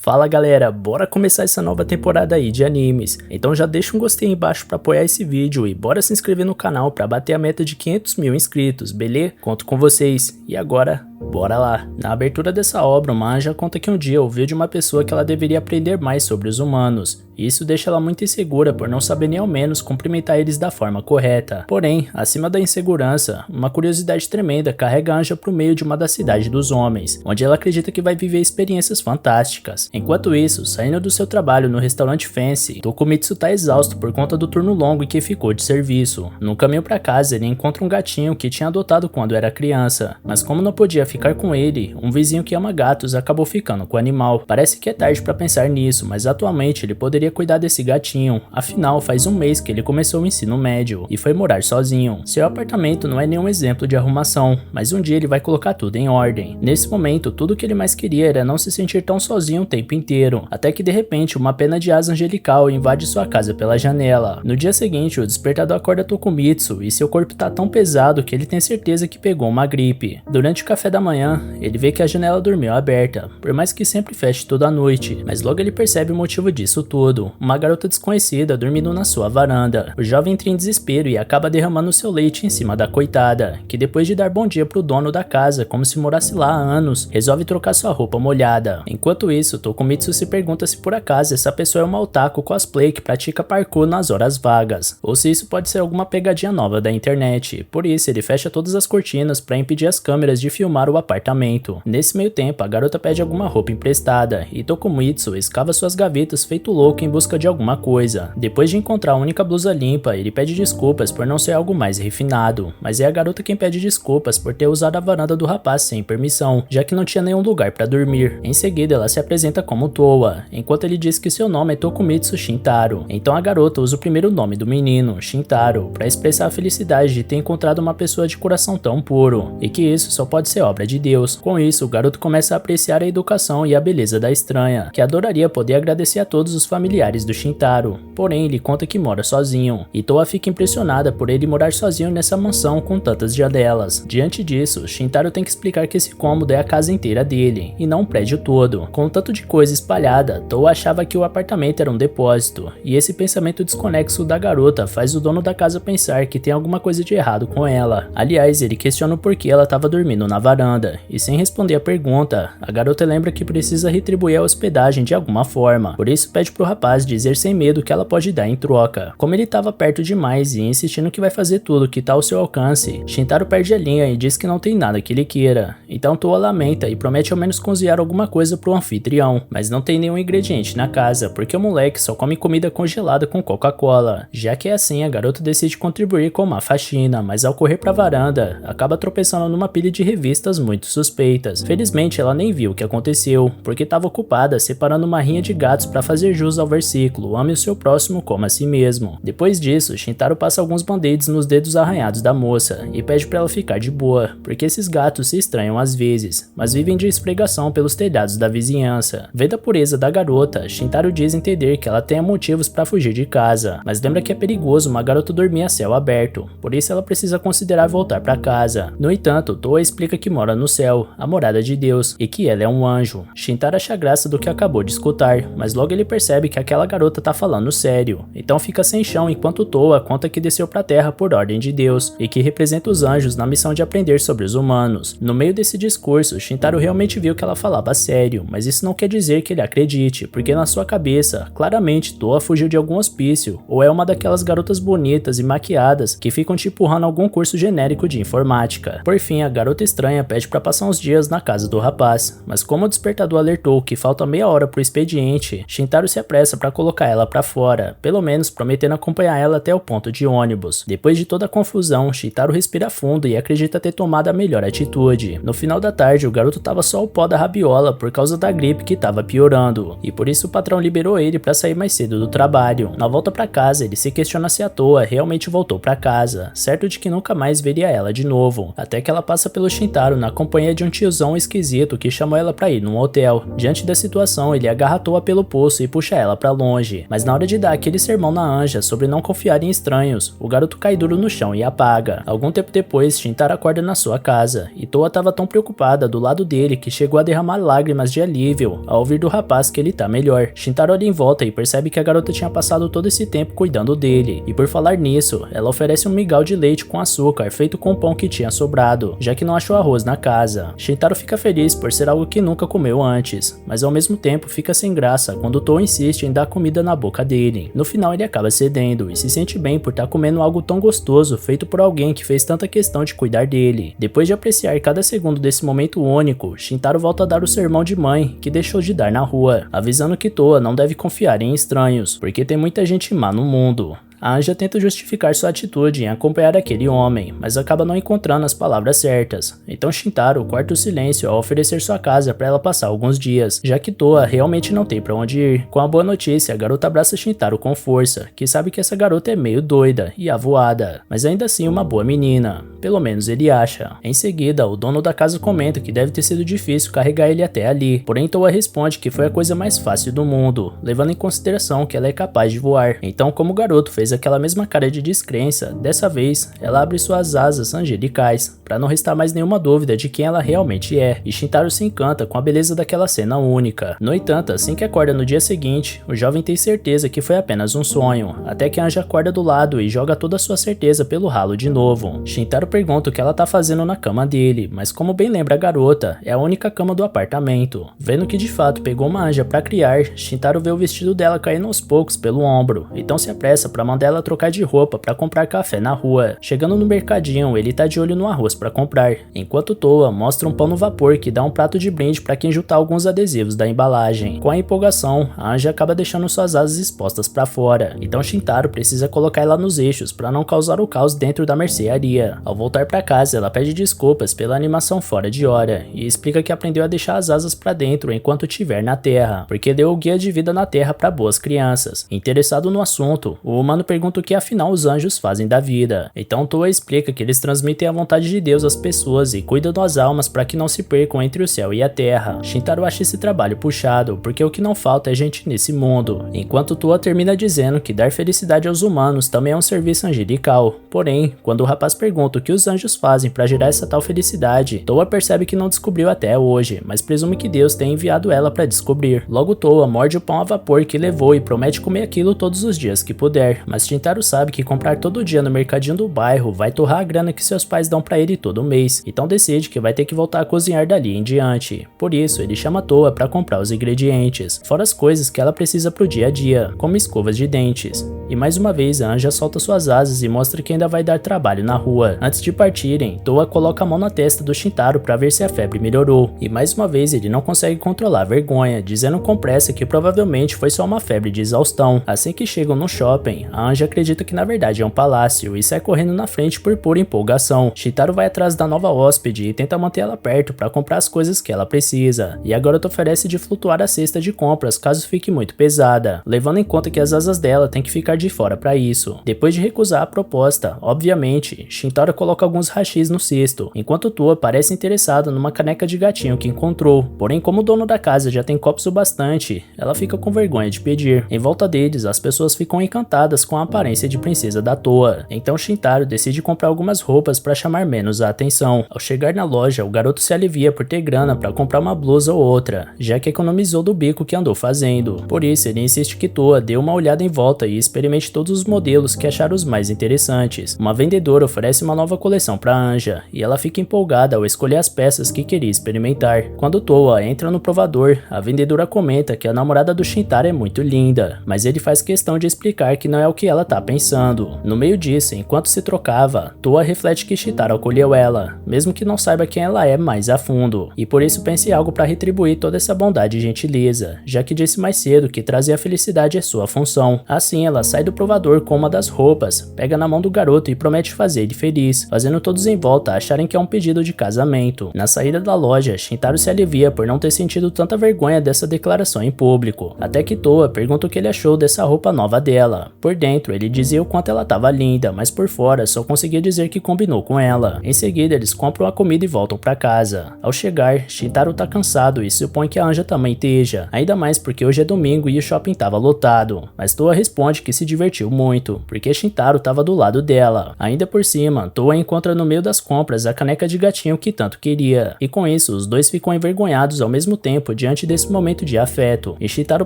Fala galera, bora começar essa nova temporada aí de animes. Então já deixa um gostei aí embaixo pra apoiar esse vídeo e bora se inscrever no canal pra bater a meta de 500 mil inscritos, beleza? Conto com vocês. E agora, bora lá. Na abertura dessa obra, o manga conta que um dia ouviu de uma pessoa que ela deveria aprender mais sobre os humanos. E isso deixa ela muito insegura por não saber nem ao menos cumprimentar eles da forma correta. Porém, acima da insegurança, uma curiosidade tremenda carrega a Anja pro meio de uma das cidades dos homens, onde ela acredita que vai viver experiências fantásticas. Enquanto isso, saindo do seu trabalho no restaurante Fancy, Tokumitsu tá exausto por conta do turno longo em que ficou de serviço. No caminho pra casa, ele encontra um gatinho que tinha adotado quando era criança, mas como não podia ficar com ele, um vizinho que ama gatos acabou ficando com o animal. Parece que é tarde pra pensar nisso, mas atualmente ele poderia cuidar desse gatinho, afinal faz um mês que ele começou o ensino médio e foi morar sozinho. Seu apartamento não é nenhum exemplo de arrumação, mas um dia ele vai colocar tudo em ordem. Nesse momento, tudo que ele mais queria era não se sentir tão sozinho o tempo inteiro, até que de repente uma pena de asa angelical invade sua casa pela janela. No dia seguinte, o despertador acorda Tokumitsu e seu corpo tá tão pesado que ele tem certeza que pegou uma gripe. Durante o café da manhã, ele vê que a janela dormiu aberta, por mais que sempre feche toda a noite, mas logo ele percebe o motivo disso tudo. Uma garota desconhecida dormindo na sua varanda. O jovem entra em desespero e acaba derramando seu leite em cima da coitada, que depois de dar bom dia pro dono da casa como se morasse lá há anos, resolve trocar sua roupa molhada. Enquanto isso, Tokumitsu se pergunta se por acaso essa pessoa é uma otaku cosplay que pratica parkour nas horas vagas, ou se isso pode ser alguma pegadinha nova da internet. Por isso, ele fecha todas as cortinas para impedir as câmeras de filmar o apartamento. Nesse meio tempo, a garota pede alguma roupa emprestada e Tokumitsu escava suas gavetas feito louco em busca de alguma coisa. Depois de encontrar a única blusa limpa, ele pede desculpas por não ser algo mais refinado, mas é a garota quem pede desculpas por ter usado a varanda do rapaz sem permissão, já que não tinha nenhum lugar para dormir. Em seguida, ela se apresenta como Toa, enquanto ele diz que seu nome é Tokumitsu Shintaro. Então a garota usa o primeiro nome do menino, Shintaro, para expressar a felicidade de ter encontrado uma pessoa de coração tão puro, e que isso só pode ser obra de Deus. Com isso, o garoto começa a apreciar a educação e a beleza da estranha, que adoraria poder agradecer a todos os familiares do Shintaro, porém ele conta que mora sozinho, e Toa fica impressionada por ele morar sozinho nessa mansão com tantas janelas. Diante disso, Shintaro tem que explicar que esse cômodo é a casa inteira dele, e não um prédio todo. Com tanto de coisa espalhada, Toa achava que o apartamento era um depósito, e esse pensamento desconexo da garota faz o dono da casa pensar que tem alguma coisa de errado com ela. Aliás, ele questiona o porquê ela estava dormindo na varanda, e sem responder a pergunta, a garota lembra que precisa retribuir a hospedagem de alguma forma, por isso pede pro rapaz dizer sem medo que ela pode dar em troca. Como ele estava perto demais e insistindo que vai fazer tudo que tá ao seu alcance, Shintaro perde a linha e diz que não tem nada que ele queira. Então Toa lamenta e promete ao menos cozinhar alguma coisa pro anfitrião, mas não tem nenhum ingrediente na casa, porque o moleque só come comida congelada com Coca-Cola. Já que é assim, a garota decide contribuir com uma faxina, mas ao correr pra varanda, acaba tropeçando numa pilha de revistas muito suspeitas. Felizmente ela nem viu o que aconteceu, porque estava ocupada separando uma rinha de gatos para fazer jus ao versículo "Ame o seu próximo como a si mesmo". Depois disso, Shintaro passa alguns band-aids nos dedos arranhados da moça e pede para ela ficar de boa, porque esses gatos se estranham às vezes, mas vivem de esfregação pelos telhados da vizinhança. Vendo a pureza da garota, Shintaro diz entender que ela tenha motivos para fugir de casa, mas lembra que é perigoso uma garota dormir a céu aberto, por isso ela precisa considerar voltar para casa. No entanto, Toa explica que mora no céu, a morada de Deus, e que ela é um anjo. Shintaro acha graça do que acabou de escutar, mas logo ele percebe que aquela garota tá falando sério, então fica sem chão enquanto Toa conta que desceu pra terra por ordem de Deus e que representa os anjos na missão de aprender sobre os humanos. No meio desse discurso, Shintaro realmente viu que ela falava sério, mas isso não quer dizer que ele acredite, porque na sua cabeça, claramente Toa fugiu de algum hospício, ou é uma daquelas garotas bonitas e maquiadas que ficam te empurrando algum curso genérico de informática. Por fim, a garota estranha pede pra passar uns dias na casa do rapaz, mas como o despertador alertou que falta meia hora pro expediente, Shintaro se apressa para colocar ela para fora, pelo menos prometendo acompanhar ela até o ponto de ônibus. Depois de toda a confusão, Shintaro respira fundo e acredita ter tomado a melhor atitude. No final da tarde, o garoto tava só o pó da rabiola por causa da gripe que tava piorando, e por isso o patrão liberou ele para sair mais cedo do trabalho. Na volta para casa, ele se questiona se a Toa realmente voltou para casa, certo de que nunca mais veria ela de novo, até que ela passa pelo Shintaro na companhia de um tiozão esquisito que chamou ela pra ir num hotel. Diante da situação, ele agarra Toa pelo pulso e puxa ela pra longe, mas na hora de dar aquele sermão na Anja sobre não confiar em estranhos, o garoto cai duro no chão e apaga. Algum tempo depois, Shintaro acorda na sua casa, e Toa tava tão preocupada do lado dele que chegou a derramar lágrimas de alívio ao ouvir do rapaz que ele tá melhor. Shintaro olha em volta e percebe que a garota tinha passado todo esse tempo cuidando dele, e por falar nisso, ela oferece um migal de leite com açúcar feito com o pão que tinha sobrado, já que não achou arroz na casa. Shintaro fica feliz por ser algo que nunca comeu antes, mas ao mesmo tempo fica sem graça quando Toa insiste em dar comida na boca dele. No final ele acaba cedendo e se sente bem por estar comendo algo tão gostoso feito por alguém que fez tanta questão de cuidar dele. Depois de apreciar cada segundo desse momento único, Shintaro volta a dar o sermão de mãe que deixou de dar na rua, avisando que Toa não deve confiar em estranhos, porque tem muita gente má no mundo. A Anja tenta justificar sua atitude em acompanhar aquele homem, mas acaba não encontrando as palavras certas. Então Shintaro corta o silêncio ao oferecer sua casa para ela passar alguns dias, já que Toa realmente não tem para onde ir. Com a boa notícia, a garota abraça Shintaro com força, que sabe que essa garota é meio doida e avoada, mas ainda assim uma boa menina. Pelo menos ele acha. Em seguida, o dono da casa comenta que deve ter sido difícil carregar ele até ali, porém Toa responde que foi a coisa mais fácil do mundo, levando em consideração que ela é capaz de voar. Então, como o garoto fez aquela mesma cara de descrença, dessa vez ela abre suas asas angelicais, para não restar mais nenhuma dúvida de quem ela realmente é, e Shintaro se encanta com a beleza daquela cena única. No entanto, assim que acorda no dia seguinte, o jovem tem certeza que foi apenas um sonho, até que a Anja acorda do lado e joga toda a sua certeza pelo ralo de novo. Shintaro pergunta o que ela tá fazendo na cama dele, mas como bem lembra a garota, é a única cama do apartamento. Vendo que de fato pegou uma Anja para criar, Shintaro vê o vestido dela caindo aos poucos pelo ombro, então se apressa para mandar ela trocar de roupa para comprar café na rua. Chegando no mercadinho, ele tá de olho no arroz para comprar, enquanto Toa mostra um pão no vapor que dá um prato de brinde para quem juntar alguns adesivos da embalagem. Com a empolgação, a Anja acaba deixando suas asas expostas para fora, então Shintaro precisa colocar ela nos eixos para não causar o caos dentro da mercearia. Ao voltar para casa, ela pede desculpas pela animação fora de hora e explica que aprendeu a deixar as asas para dentro enquanto estiver na Terra, porque deu o guia de vida na Terra para boas crianças. Interessado no assunto, o humano pergunta o que afinal os anjos fazem da vida. Então Toa explica que eles transmitem a vontade de Deus às pessoas e cuidam das almas para que não se percam entre o céu e a terra. Shintaro acha esse trabalho puxado, porque o que não falta é gente nesse mundo, enquanto Toa termina dizendo que dar felicidade aos humanos também é um serviço angelical. Porém, quando o rapaz pergunta o que os anjos fazem para gerar essa tal felicidade, Toa percebe que não descobriu até hoje, mas presume que Deus tenha enviado ela para descobrir. Logo Toa morde o pão a vapor que levou e promete comer aquilo todos os dias que puder, mas Shintaro sabe que comprar todo dia no mercadinho do bairro vai torrar a grana que seus pais dão pra ele todo mês, então decide que vai ter que voltar a cozinhar dali em diante. Por isso, ele chama Toa pra comprar os ingredientes, fora as coisas que ela precisa pro dia a dia, como escovas de dentes. E mais uma vez a Anja solta suas asas e mostra que ainda vai dar trabalho na rua. Antes de partirem, Toa coloca a mão na testa do Shintaro pra ver se a febre melhorou, e mais uma vez ele não consegue controlar a vergonha, dizendo com pressa que provavelmente foi só uma febre de exaustão. Assim que chegam no shopping, a Anja acredita que na verdade é um palácio e sai correndo na frente por pura empolgação. Shintaro vai atrás da nova hóspede e tenta manter ela perto para comprar as coisas que ela precisa, e a garota oferece de flutuar a cesta de compras caso fique muito pesada, levando em conta que as asas dela têm que ficar de fora para isso. Depois de recusar a proposta, obviamente, Shintaro coloca alguns hashis no cesto, enquanto Toa parece interessada numa caneca de gatinho que encontrou, porém como o dono da casa já tem copos o bastante, ela fica com vergonha de pedir. Em volta deles, as pessoas ficam encantadas com a aparência de princesa da Toa, então Shintaro decide comprar algumas roupas para chamar menos a atenção. Ao chegar na loja, o garoto se alivia por ter grana para comprar uma blusa ou outra, já que economizou do bico que andou fazendo. Por isso, ele insiste que Toa dê uma olhada em volta e experimente todos os modelos que achar os mais interessantes. Uma vendedora oferece uma nova coleção para Anja, e ela fica empolgada ao escolher as peças que queria experimentar. Quando Toa entra no provador, a vendedora comenta que a namorada do Shintaro é muito linda, mas ele faz questão de explicar que não é o que ela tá pensando. No meio disso, enquanto se trocava, Toa reflete que Shintaro acolheu ela, mesmo que não saiba quem ela é mais a fundo, e por isso pensa em algo para retribuir toda essa bondade e gentileza, já que disse mais cedo que trazer a felicidade é sua função. Assim, ela sai do provador com uma das roupas, pega na mão do garoto e promete fazer ele feliz, fazendo todos em volta acharem que é um pedido de casamento. Na saída da loja, Shintaro se alivia por não ter sentido tanta vergonha dessa declaração em público, até que Toa pergunta o que ele achou dessa roupa nova dela. Por dentro, ele dizia o quanto ela estava linda, mas por fora só conseguia dizer que combinou com ela. Em seguida, eles compram a comida e voltam para casa. Ao chegar, Shintaro tá cansado e supõe que a Anja também esteja, ainda mais porque hoje é domingo e o shopping estava lotado. Mas Toa responde que se divertiu muito, porque Shintaro estava do lado dela. Ainda por cima, Toa encontra no meio das compras a caneca de gatinho que tanto queria, e com isso os dois ficam envergonhados ao mesmo tempo diante desse momento de afeto, e Shintaro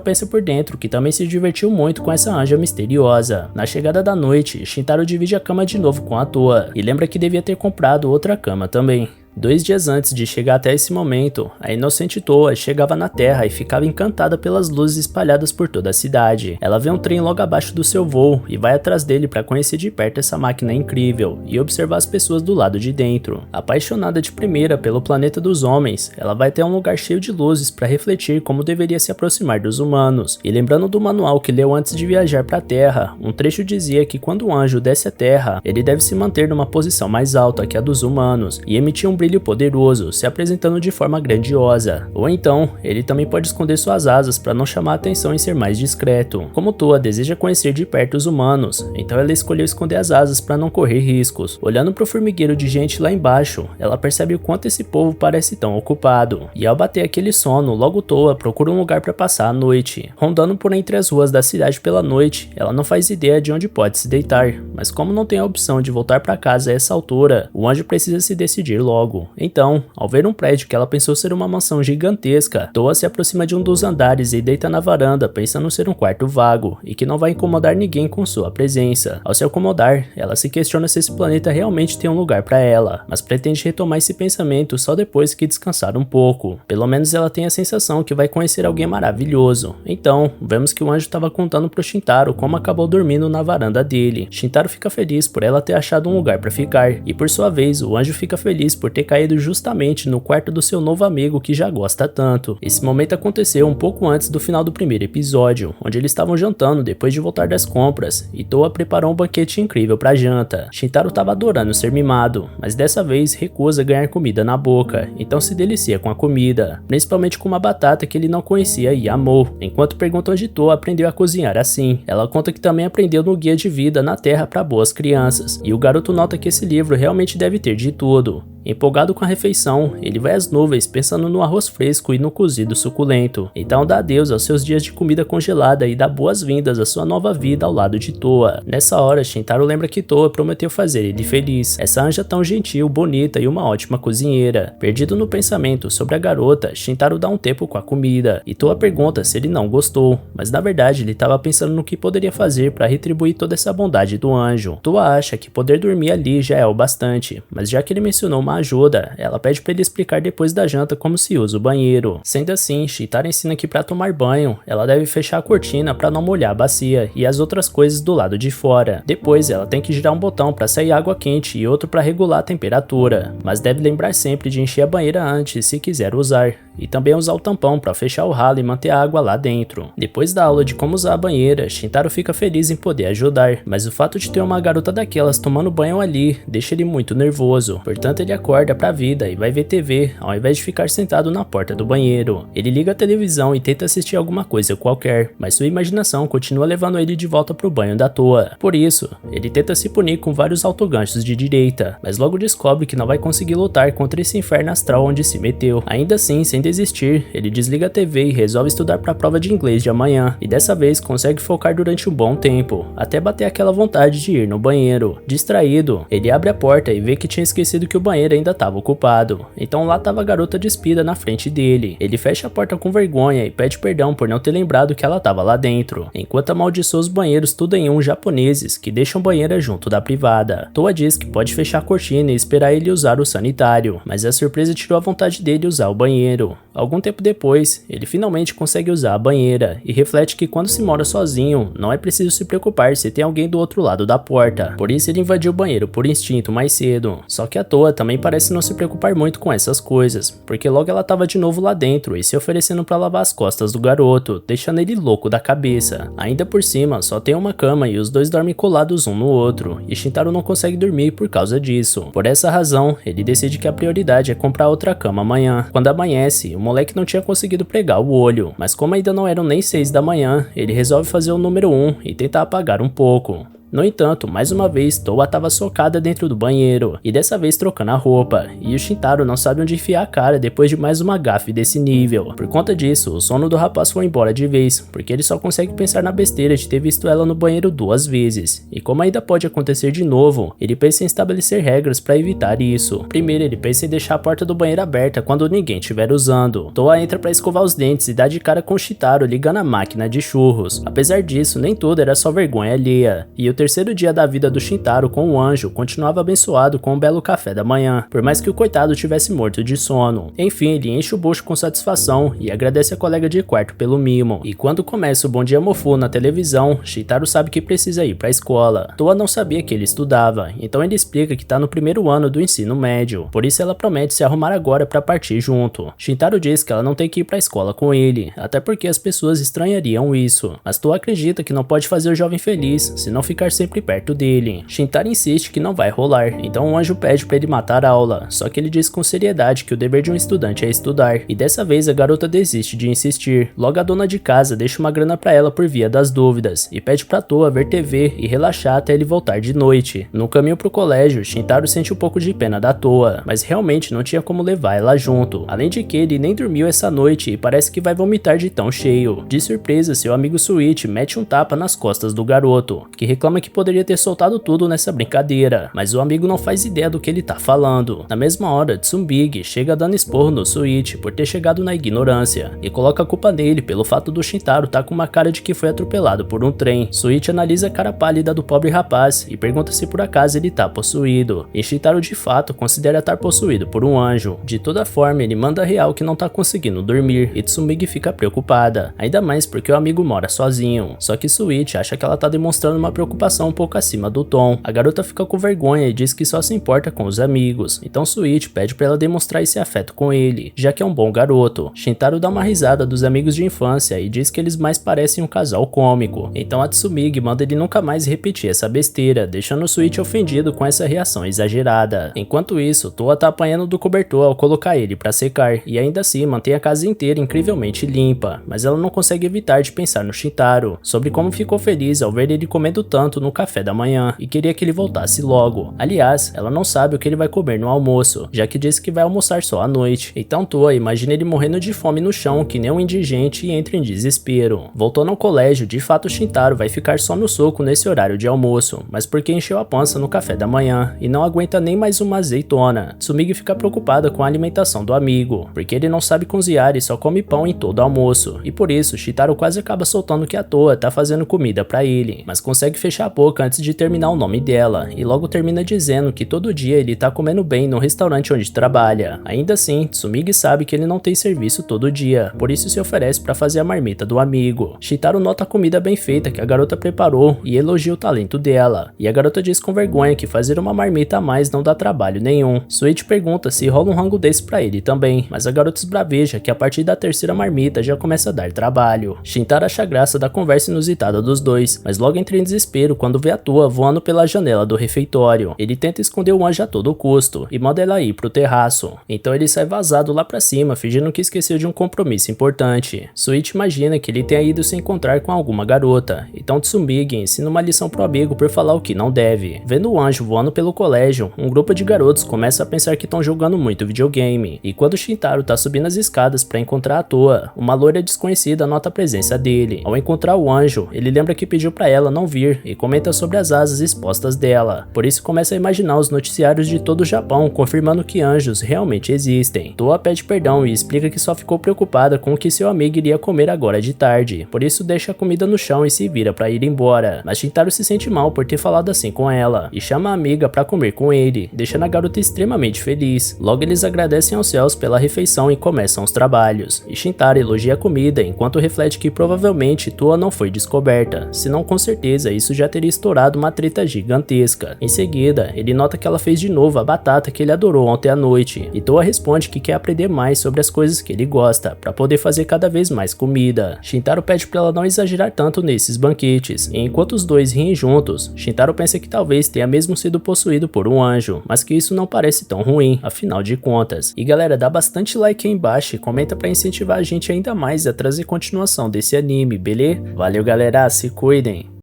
pensa por dentro que também se divertiu muito com essa Anja misteriosa. Na chegada da noite, Shintaro divide a cama de novo com a Toa, e lembra que devia ter comprado outra cama também. 2 dias antes de chegar até esse momento, a inocente Toa chegava na Terra e ficava encantada pelas luzes espalhadas por toda a cidade. Ela vê um trem logo abaixo do seu voo e vai atrás dele para conhecer de perto essa máquina incrível e observar as pessoas do lado de dentro. Apaixonada de primeira pelo planeta dos homens, ela vai até um lugar cheio de luzes para refletir como deveria se aproximar dos humanos. E lembrando do manual que leu antes de viajar para a Terra, um trecho dizia que quando o anjo desce à Terra, ele deve se manter numa posição mais alta que a dos humanos e emitir um brilho poderoso, se apresentando de forma grandiosa. Ou então, ele também pode esconder suas asas para não chamar a atenção e ser mais discreto. Como Toa deseja conhecer de perto os humanos, então ela escolheu esconder as asas para não correr riscos. Olhando para o formigueiro de gente lá embaixo, ela percebe o quanto esse povo parece tão ocupado. E ao bater aquele sono, logo Toa procura um lugar para passar a noite. Rondando por entre as ruas da cidade pela noite, ela não faz ideia de onde pode se deitar, mas como não tem a opção de voltar para casa a essa altura, o anjo precisa se decidir logo. Então, ao ver um prédio que ela pensou ser uma mansão gigantesca, Toa se aproxima de um dos andares e deita na varanda pensando ser um quarto vago e que não vai incomodar ninguém com sua presença. Ao se acomodar, ela se questiona se esse planeta realmente tem um lugar para ela, mas pretende retomar esse pensamento só depois que descansar um pouco. Pelo menos ela tem a sensação que vai conhecer alguém maravilhoso. Então, vemos que o anjo estava contando pro Shintaro como acabou dormindo na varanda dele. Shintaro fica feliz por ela ter achado um lugar para ficar, e por sua vez, o anjo fica feliz por ter caído justamente no quarto do seu novo amigo que já gosta tanto. Esse momento aconteceu um pouco antes do final do primeiro episódio, onde eles estavam jantando depois de voltar das compras, e Toa preparou um banquete incrível pra janta. Shintaro estava adorando ser mimado, mas dessa vez recusa ganhar comida na boca, então se delicia com a comida, principalmente com uma batata que ele não conhecia e amou. Enquanto pergunta onde Toa aprendeu a cozinhar assim, ela conta que também aprendeu no Guia de Vida na Terra para Boas Crianças, e o garoto nota que esse livro realmente deve ter de tudo. Empolgado com a refeição, ele vai às nuvens pensando no arroz fresco e no cozido suculento. Então dá adeus aos seus dias de comida congelada e dá boas-vindas à sua nova vida ao lado de Toa. Nessa hora, Shintaro lembra que Toa prometeu fazer ele feliz. Essa anja tão gentil, bonita e uma ótima cozinheira. Perdido no pensamento sobre a garota, Shintaro dá um tempo com a comida, e Toa pergunta se ele não gostou, mas na verdade ele estava pensando no que poderia fazer para retribuir toda essa bondade do anjo. Toa acha que poder dormir ali já é o bastante, mas já que ele mencionou uma ajuda, ela pede para ele explicar depois da janta como se usa o banheiro. Sendo assim, Shintaro ensina que para tomar banho, ela deve fechar a cortina para não molhar a bacia e as outras coisas do lado de fora. Depois, ela tem que girar um botão para sair água quente e outro para regular a temperatura, mas deve lembrar sempre de encher a banheira antes se quiser usar, e também usar o tampão para fechar o ralo e manter a água lá dentro. Depois da aula de como usar a banheira, Shintaro fica feliz em poder ajudar, mas o fato de ter uma garota daquelas tomando banho ali deixa ele muito nervoso, portanto ele acorda pra vida e vai ver TV ao invés de ficar sentado na porta do banheiro. Ele liga a televisão e tenta assistir alguma coisa qualquer, mas sua imaginação continua levando ele de volta pro banho da Toa. Por isso, ele tenta se punir com vários autoganchos de direita, mas logo descobre que não vai conseguir lutar contra esse inferno astral onde se meteu. Ainda assim, sem desistir, ele desliga a TV e resolve estudar para a prova de inglês de amanhã, e dessa vez consegue focar durante um bom tempo, até bater aquela vontade de ir no banheiro. Distraído, ele abre a porta e vê que tinha esquecido que o banheiro ainda estava ocupado, então lá estava a garota despida na frente dele. Ele fecha a porta com vergonha e pede perdão por não ter lembrado que ela estava lá dentro, enquanto amaldiçoa os banheiros tudo em um japoneses que deixam banheira junto da privada. Toa diz que pode fechar a cortina e esperar ele usar o sanitário, mas a surpresa tirou a vontade dele usar o banheiro. Algum tempo depois, ele finalmente consegue usar a banheira e reflete que quando se mora sozinho, não é preciso se preocupar se tem alguém do outro lado da porta. Por isso ele invadiu o banheiro por instinto mais cedo. Só que a Toa também parece não se preocupar muito com essas coisas, porque logo ela tava de novo lá dentro e se oferecendo para lavar as costas do garoto, deixando ele louco da cabeça. Ainda por cima, só tem uma cama e os dois dormem colados um no outro, e Shintaro não consegue dormir por causa disso. Por essa razão, ele decide que a prioridade é comprar outra cama amanhã. Quando amanhece, o moleque não tinha conseguido pregar o olho, mas como ainda não eram nem 6 da manhã, ele resolve fazer o número 1 e tentar apagar um pouco. No entanto, mais uma vez, Toa estava socada dentro do banheiro, e dessa vez trocando a roupa, e o Shintaro não sabe onde enfiar a cara depois de mais uma gafe desse nível. Por conta disso, o sono do rapaz foi embora de vez, porque ele só consegue pensar na besteira de ter visto ela no banheiro 2 vezes. E como ainda pode acontecer de novo, ele pensa em estabelecer regras para evitar isso. Primeiro, ele pensa em deixar a porta do banheiro aberta quando ninguém estiver usando. Toa entra para escovar os dentes e dá de cara com o Shintaro ligando a máquina de churros. Apesar disso, nem tudo era só vergonha alheia, e o terceiro dia da vida do Shintaro com o anjo continuava abençoado com um belo café da manhã, por mais que o coitado tivesse morto de sono. Enfim, ele enche o bucho com satisfação e agradece a colega de quarto pelo mimo. E quando começa o Bom Dia Mofu na televisão, Shintaro sabe que precisa ir pra escola. Toa não sabia que ele estudava, então ele explica que tá no primeiro ano do ensino médio, por isso ela promete se arrumar agora pra partir junto. Shintaro diz que ela não tem que ir pra escola com ele, até porque as pessoas estranhariam isso, mas Toa acredita que não pode fazer o jovem feliz se não ficar sempre perto dele. Shintaro insiste que não vai rolar, então o anjo pede para ele matar a aula, só que ele diz com seriedade que o dever de um estudante é estudar, e dessa vez a garota desiste de insistir. Logo a dona de casa deixa uma grana para ela por via das dúvidas, e pede pra Toa ver TV e relaxar até ele voltar de noite. No caminho pro colégio, Shintaro sente um pouco de pena da Toa, mas realmente não tinha como levar ela junto, além de que ele nem dormiu essa noite e parece que vai vomitar de tão cheio. De surpresa, seu amigo Suichi mete um tapa nas costas do garoto, que reclama que poderia ter soltado tudo nessa brincadeira, mas o amigo não faz ideia do que ele tá falando. Na mesma hora, Tsubigi chega dando esporro no Suichi por ter chegado na ignorância, e coloca a culpa nele pelo fato do Shintaro tá com uma cara de que foi atropelado por um trem. Suichi analisa a cara pálida do pobre rapaz e pergunta se por acaso ele tá possuído, e Shintaro de fato considera estar possuído por um anjo. De toda forma, ele manda real que não tá conseguindo dormir, e Tsubigi fica preocupada, ainda mais porque o amigo mora sozinho. Só que Suichi acha que ela tá demonstrando uma preocupação um pouco acima do tom. A garota fica com vergonha e diz que só se importa com os amigos, então Suichi pede pra ela demonstrar esse afeto com ele, já que é um bom garoto. Shintaro dá uma risada dos amigos de infância e diz que eles mais parecem um casal cômico, então a Tsubigi manda ele nunca mais repetir essa besteira, deixando o Suichi ofendido com essa reação exagerada. Enquanto isso, Toa tá apanhando do cobertor ao colocar ele pra secar, e ainda assim mantém a casa inteira incrivelmente limpa, mas ela não consegue evitar de pensar no Shintaro, sobre como ficou feliz ao ver ele comendo tanto no café da manhã, e queria que ele voltasse logo. Aliás, ela não sabe o que ele vai comer no almoço, já que disse que vai almoçar só à noite. Então Toa imagina ele morrendo de fome no chão, que nem um indigente, e entra em desespero. Voltando ao colégio, de fato Shintaro vai ficar só no soco nesse horário de almoço, mas porque encheu a pança no café da manhã, e não aguenta nem mais uma azeitona. Tsumigi fica preocupada com a alimentação do amigo, porque ele não sabe cozinhar e só come pão em todo almoço, e por isso Shintaro quase acaba soltando que a Toa tá fazendo comida pra ele, mas consegue fechar a boca antes de terminar o nome dela, e logo termina dizendo que todo dia ele tá comendo bem no restaurante onde trabalha. Ainda assim, Tsumigi sabe que ele não tem serviço todo dia, por isso se oferece pra fazer a marmita do amigo. Shintaro nota a comida bem feita que a garota preparou e elogia o talento dela, e a garota diz com vergonha que fazer uma marmita a mais não dá trabalho nenhum. Suichi pergunta se rola um rango desse pra ele também, mas a garota esbraveja que a partir da terceira marmita já começa a dar trabalho. Shintaro acha graça da conversa inusitada dos dois, mas logo entra em desespero quando vê a Toa voando pela janela do refeitório. Ele tenta esconder o anjo a todo custo e manda ela ir pro terraço, então ele sai vazado lá pra cima fingindo que esqueceu de um compromisso importante. Suichi imagina que ele tenha ido se encontrar com alguma garota, então Tsubigi ensina uma lição pro amigo por falar o que não deve. Vendo o anjo voando pelo colégio, um grupo de garotos começa a pensar que estão jogando muito videogame, e quando Shintaro tá subindo as escadas pra encontrar a Toa, uma loira desconhecida nota a presença dele. Ao encontrar o anjo, ele lembra que pediu pra ela não vir e comenta sobre as asas expostas dela. Por isso começa a imaginar os noticiários de todo o Japão confirmando que anjos realmente existem. Toa pede perdão e explica que só ficou preocupada com o que seu amigo iria comer agora de tarde, por isso deixa a comida no chão e se vira para ir embora. Mas Shintaro se sente mal por ter falado assim com ela e chama a amiga para comer com ele, deixando a garota extremamente feliz. Logo eles agradecem aos céus pela refeição e começam os trabalhos. E Shintaro elogia a comida enquanto reflete que provavelmente Toa não foi descoberta, senão com certeza isso já teria estourado uma treta gigantesca. Em seguida, ele nota que ela fez de novo a batata que ele adorou ontem à noite, e Toa responde que quer aprender mais sobre as coisas que ele gosta, para poder fazer cada vez mais comida. Shintaro pede para ela não exagerar tanto nesses banquetes, e enquanto os dois riem juntos, Shintaro pensa que talvez tenha mesmo sido possuído por um anjo, mas que isso não parece tão ruim, afinal de contas. E galera, dá bastante like aí embaixo e comenta para incentivar a gente ainda mais a trazer continuação desse anime, beleza? Valeu galera, se cuidem!